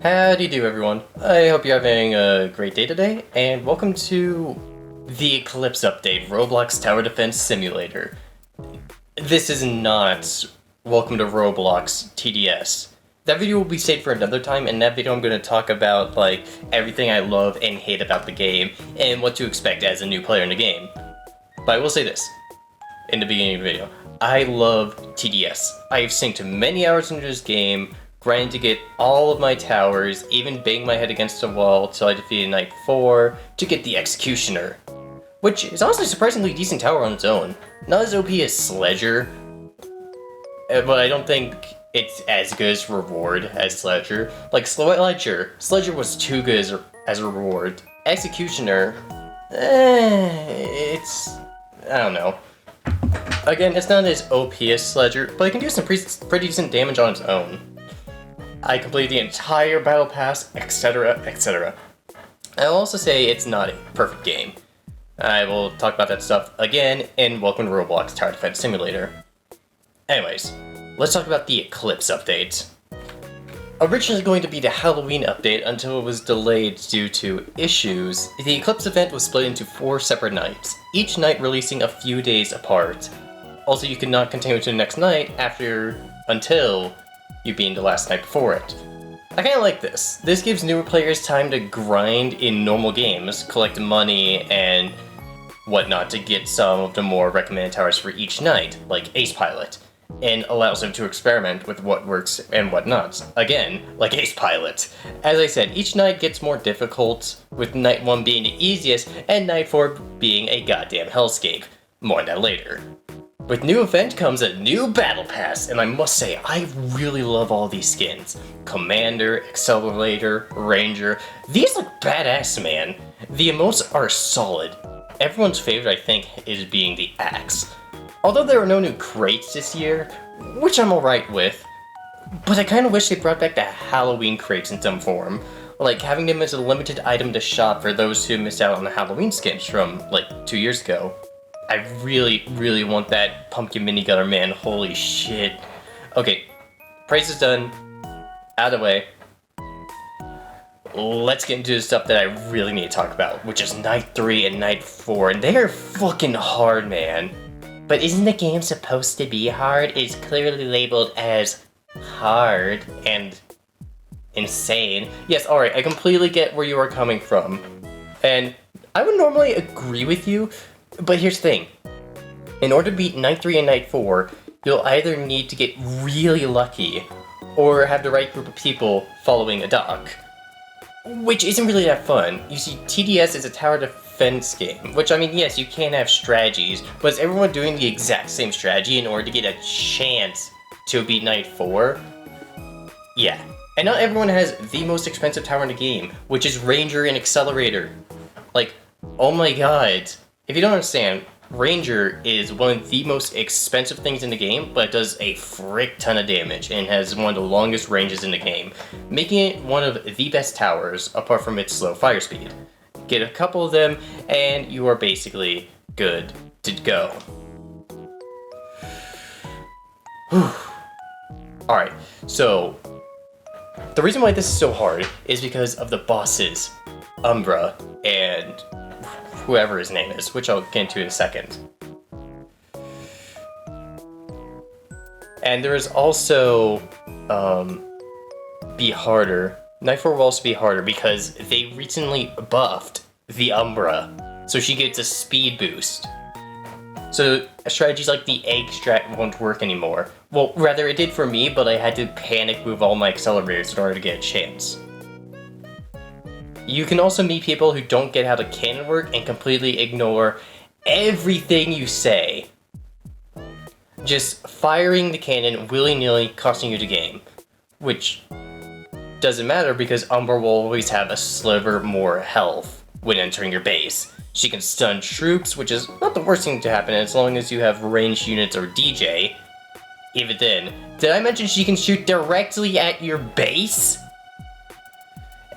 Howdy do everyone. I hope you're having a great day today, and welcome to the Eclipse update, Roblox Tower Defense Simulator. This is not welcome to Roblox TDS. That video will be saved for another time. In that video I'm going to talk about everything I love and hate about the game, and what to expect as a new player in the game. But I will say this, in the beginning of the video, I love TDS. I have synced many hours into this game, grinding to get all of my towers, even bang my head against a wall till I defeated Knight 4 to get the Executioner. Which is honestly a surprisingly decent tower on its own. Not as OP as Sledger, but I don't think it's as good as reward as Sledger. Like Sledger was too good as a reward. Executioner, it's... I don't know. Again, it's not as OP as Sledger, but it can do some pretty decent damage on its own. I completed the entire battle pass, etc, etc. I'll also say it's not a perfect game. I will talk about that stuff again in Welcome to Roblox Tower Defense Simulator. Anyways, let's talk about the Eclipse update. Originally going to be the Halloween update until it was delayed due to issues. The Eclipse event was split into 4 separate nights, each night releasing a few days apart. Also, you could not continue to the next night until you being the last night before it. I kinda like this. This gives newer players time to grind in normal games, collect money and whatnot to get some of the more recommended towers for each night, like Ace Pilot, and allows them to experiment with what works and what not. Again, like Ace Pilot. As I said, each night gets more difficult, with Night 1 being the easiest and Night 4 being a goddamn hellscape. More on that later. With new event comes a new battle pass, and I must say, I really love all these skins. Commander, Accelerator, Ranger, these look badass, man. The emotes are solid. Everyone's favorite, I think, is being the Axe. Although there are no new crates this year, which I'm alright with, but I kinda wish they brought back the Halloween crates in some form. Like having them as a limited item to shop for those who missed out on the Halloween skins from, 2 years ago. I really want that pumpkin minigunner, man. Holy shit. Okay, praise is done. Out of the way. Let's get into the stuff that I really need to talk about, which is Night 3 and Night 4, and they are fucking hard, man. But isn't the game supposed to be hard? It's clearly labeled as hard and insane. Yes, alright, I completely get where you are coming from. And I would normally agree with you, but here's the thing. In order to beat Night 3 and Night 4, you'll either need to get really lucky, or have the right group of people following a dock. Which isn't really that fun. You see, TDS is a tower defense game, which, I mean, yes, you can have strategies, but is everyone doing the exact same strategy in order to get a chance to beat Night 4? Yeah. And not everyone has the most expensive tower in the game, which is Ranger and Accelerator. Oh my god. If you don't understand, Ranger is one of the most expensive things in the game, but it does a frick ton of damage and has one of the longest ranges in the game, making it one of the best towers apart from its slow fire speed. Get a couple of them and you are basically good to go. Alright, so the reason why this is so hard is because of the bosses, Umbra and whoever his name is, which I'll get into in a second. And there is also, be harder. Night 4 will also be harder because they recently buffed the Umbra, so she gets a speed boost. So strategies like the egg strat won't work anymore. Well, rather it did for me, but I had to panic move all my accelerators in order to get a chance. You can also meet people who don't get how the cannon work and completely ignore everything you say. Just firing the cannon willy-nilly costing you the game. Which doesn't matter because Umbra will always have a sliver more health when entering your base. She can stun troops, which is not the worst thing to happen as long as you have ranged units or DJ. Even then, did I mention she can shoot directly at your base?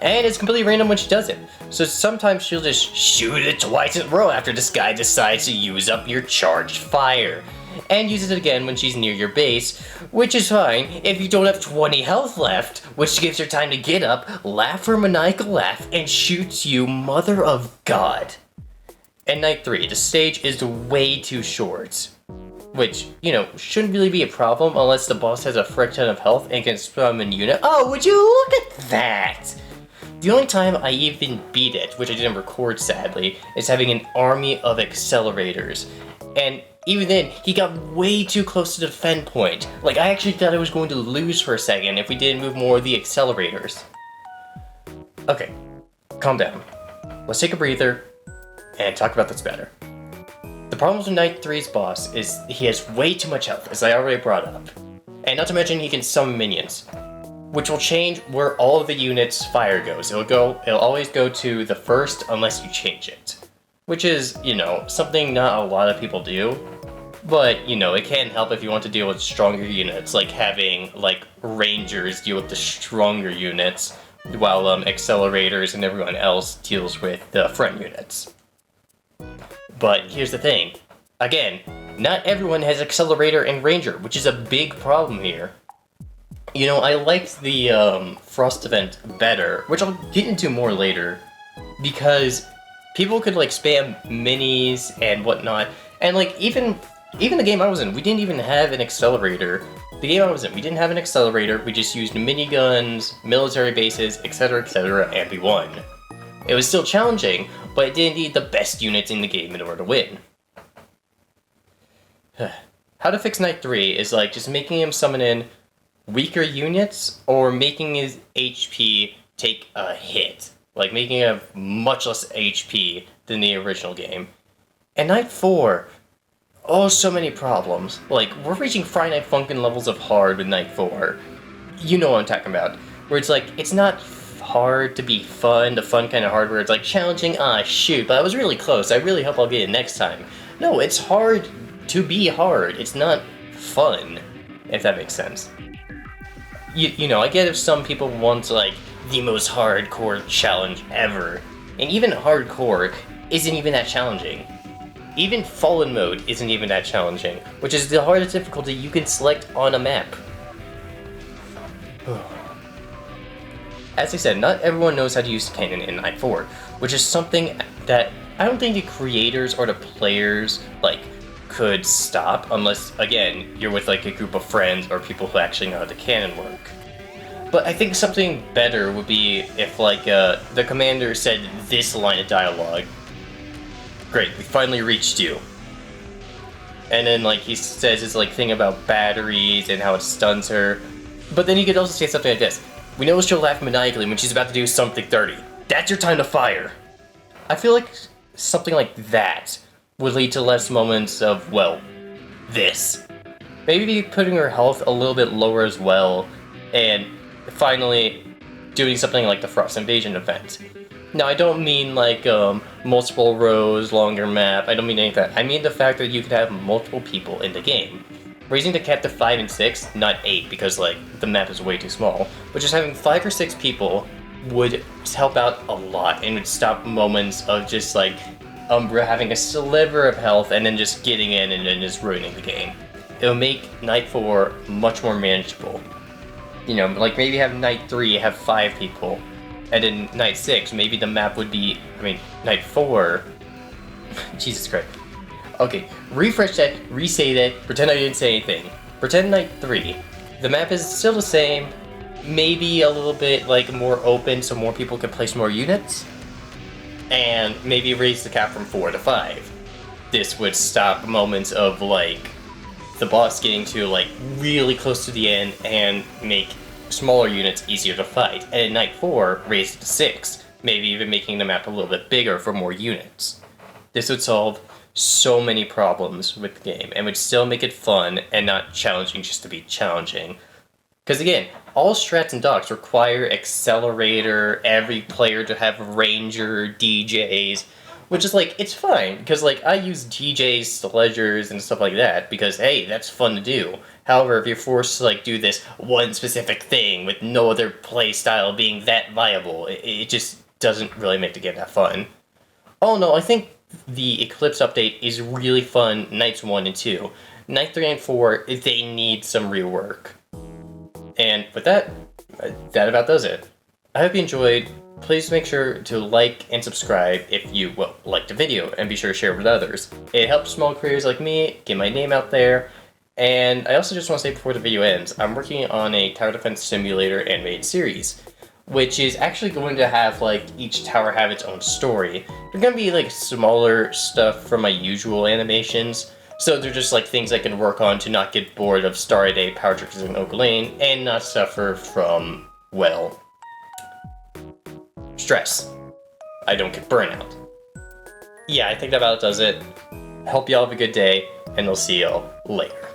And it's completely random when she does it. So sometimes she'll just shoot it twice in a row after this guy decides to use up your charged fire. and uses it again when she's near your base, which is fine if you don't have 20 health left, which gives her time to get up, laugh her maniacal laugh, and shoots you, mother of God. And night 3, the stage is way too short. Which, you know, shouldn't really be a problem unless the boss has a frick ton of health and can summon unit. Oh, would you look at that? The only time I even beat it, which I didn't record sadly, is having an army of accelerators. And even then, he got way too close to the defend point. Like, I actually thought I was going to lose for a second if we didn't move more of the accelerators. Okay, calm down. Let's take a breather and talk about this better. The problem with Night 3's boss is he has way too much health, as I already brought up. And not to mention he can summon minions, which will change where all of the units' fire goes. It'll always go to the first unless you change it. Which is, you know, something not a lot of people do. But, you know, it can help if you want to deal with stronger units, like having, like, rangers deal with the stronger units, while accelerators and everyone else deals with the front units. But here's the thing. Again, not everyone has Accelerator and Ranger, which is a big problem here. You know, I liked the Frost event better, which I'll get into more later, because people could like spam minis and whatnot, and like even the game I was in, we didn't even have an accelerator. The game I was in, we didn't have an accelerator, we just used miniguns, military bases, etc, and we won. It was still challenging, but it didn't need the best units in the game in order to win. How to fix Night 3 is like just making him summon in weaker units, or making his HP take a hit. Like making him have much less HP than the original game. And Night 4, oh so many problems. Like, we're reaching Friday Night Funkin' levels of hard with Night 4. You know what I'm talking about. Where it's like, it's not hard to be fun, the fun kind of hard where it's like challenging, shoot, but I was really close, I really hope I'll get it next time. No, it's hard to be hard, it's not fun, if that makes sense. You know, I get if some people want like the most hardcore challenge ever, and even hardcore isn't even that challenging. Even Fallen mode isn't even that challenging, which is the hardest difficulty you can select on a map. As I said, not everyone knows how to use cannon in Night 4, which is something that I don't think the creators or the players, like, could stop, unless, again, you're with, like, a group of friends or people who actually know how the cannon work. But I think something better would be if, like, the commander said this line of dialogue. Great, we finally reached you. And then, like, he says his, like, thing about batteries and how it stuns her. But then he could also say something like this. We know she'll laugh maniacally when she's about to do something dirty. That's your time to fire. I feel like something like that would lead to less moments of, well, this. Maybe putting her health a little bit lower as well, and finally doing something like the Frost Invasion event. Now, I don't mean like multiple rows, longer map, I don't mean any of that. I mean the fact that you could have multiple people in the game. Raising the cap to 5 and 6, not 8, because like the map is way too small, but just having 5 or 6 people would help out a lot and would stop moments of just like Umbra having a sliver of health and then just getting in and then just ruining the game. It'll make Night 4 much more manageable. You know, like maybe have Night 3 have 5 people, and then Night 6 maybe the map would be, Night 4, Jesus Christ. Okay, refresh that, re-say that, pretend I didn't say anything. Pretend Night 3. The map is still the same, maybe a little bit like more open so more people can place more units, and maybe raise the cap from 4 to 5. This would stop moments of like the boss getting to like really close to the end and make smaller units easier to fight. And in Night 4, raise it to 6, maybe even making the map a little bit bigger for more units. This would solve so many problems with the game and would still make it fun and not challenging just to be challenging. Because again, all strats and docks require accelerator, every player to have ranger, DJs, which is like, it's fine, because like I use DJs, sledgers, and stuff like that, because hey, that's fun to do. However, if you're forced to like do this one specific thing with no other play style being that viable, it just doesn't really make the game that fun. Oh no, I think the Eclipse update is really fun, Nights 1 and 2. Night 3 and 4, they need some rework. And with that, that about does it. I hope you enjoyed. Please make sure to like and subscribe if you liked the video, and be sure to share it with others. It helps small creators like me get my name out there. And I also just want to say before the video ends, I'm working on a tower defense simulator animated series, which is actually going to have like each tower have its own story. They're going to be like smaller stuff from my usual animations, so they're just like things I can work on to not get bored of Star a Day, Power Trickers in Oak Lane, and not suffer from, well, stress. I don't get burnout. Yeah, I think that about does it. Hope y'all have a good day, and I'll see y'all later.